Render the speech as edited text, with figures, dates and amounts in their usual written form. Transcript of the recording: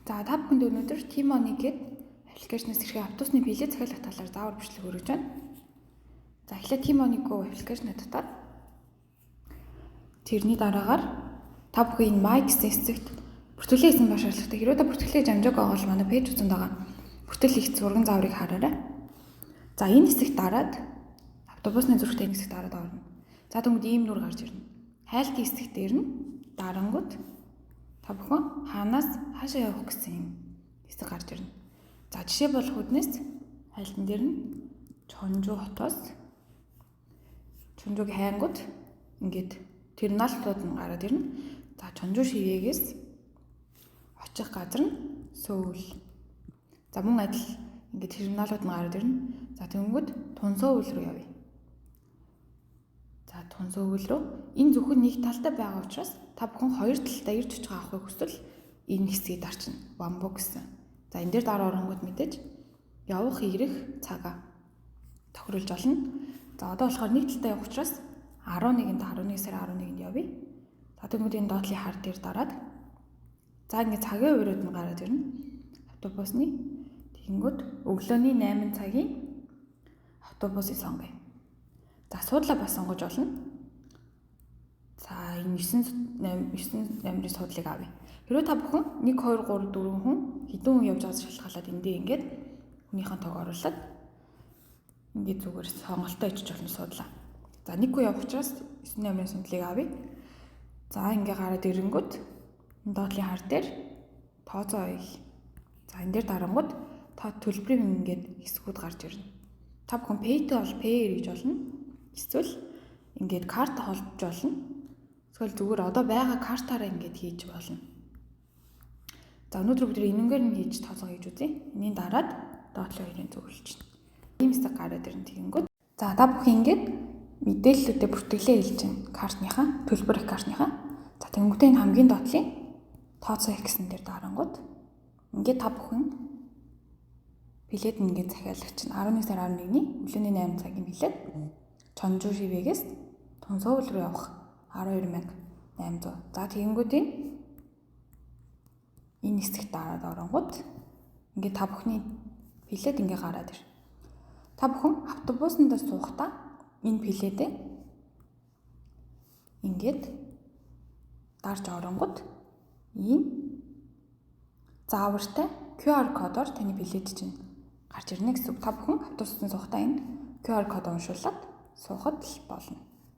За та бүхэнд өнөөдөр T-Money гээд аппликейшнээс хэрхэн автобусны билет захиалах талаар заавар бичлэг өргөж байна. За эхлээд T-Money Go аппликейшнээ татаад тэрний дараагаар та бүхэн энэ My гэсэн эцэгт бүртгэлээ хийсэн ба шаардлагатай. Хэрвээ та бүртгэлээ амжааг байгаа бол манай пэйж үзэнд байгаа бүртгэл хийх зурган зааврыг хараарай. За энэ хэсэгт дараад автобусны зургтай энэ хэсэгт дараад орно. За тэгвэл ийм нүр гарч ирнэ. Хайлтын хэсэгт дээр нь дарангууд та бүхэн хаашаа явах гэсэн юм хэсэг гарч ирнэ. За жишээ болох үднээс хайлтан дээр нь Чонжу хотоос Чонжуг хайнгууд ингээд терминалууд нь гараад ирнэ. За Чонжу шивээгээс очих газар нь Сөүл. За мөн адил ингээд терминалууд нь гараад ирнэ. За тэгэнгүүт Тунсөүл рүү явъя. За Тунсөүл рүү энэ зөвхөн нэг талтай байгаа учраас та бүхэн хоёр талтай ирж очих авахыг хүсвэл энэ хэсгийг дарчна. Вамбо гэсэн. За энэ дээр дараа оронгууд мэдээж явах ирэх цагаа тохируулж олно. За одоо болохоор нэг талтай явах учраас 11-нд 11 сарын 11-нд явъя. За тэгвэл энэ доотлын хар дээр дараад за ингээд цагийн хувирууд нь гараад ирнэ. Автобусны тэгэнгүүт өглөөний 8 цагийн автобусыг сонгоё. За суудлаа бас сонгож олно. За энэ 9-8-ийн суудлыг авъя. Хэрвээ та бүхэн 1 2 3 4 хүн хэдэн хүн явж байгаас шалтгаалаад эндээ ингээд хүнийхэн тоог оруулаад ингээд зүгээр сонголтоо ичж болно суудлаа. За 1 хүн явах учраас 9-8-ийн суудлыг авъя. За ингээ гараад ирэнгүүт энэ доотлын хар дээр тооцоо оёо. За энэ дээр дарангууд та төлбөрийн ингээд хэсгүүд гарч ирнэ. Та бүхэн pay-тэй бол pay гэж болно. Эсвэл ингээд карта холбож болно. Эсвэл зүгээр одоо байгаа картаараа ингээд хийж болно. За өнөөдөр бид энэнгээр нь хийж тооцоо хийж үзье. Энийн дараад доотлын хоёрын зөвлөлч. Ийм хэсэг гараад ирнэ тэгэнгүүт. За та бүхэн ингээд мэдээллүүдэд бүртгэлээ хэлж байна. Картныхаа, төлбөр их картныхаа. За тэгэнгүүтээ энэ хамгийн доотлын тооцоо их гэсэн дээр дарангууд ингээд та бүхэн билет ингээд захиалагч нь 11 сарын 11-ний өглөөний 8 цагийн билет Чонжу шивээгээс Тунсөүл рүү явах 12800. За тэгэнгүүтээ энэ хэсэгт дараад оронгууд ингээд та бүхний билет ингээд гараад ир. Та бүхэн автобусанд суухдаа энэ билетээ ингээд дарж оронгууд ийм заавартай QR кодоор таны билет чинь гарч ирнэ гэсэн үг. Та бүхэн автобусанд суухдаа энэ QR код уншуулад суухад болно.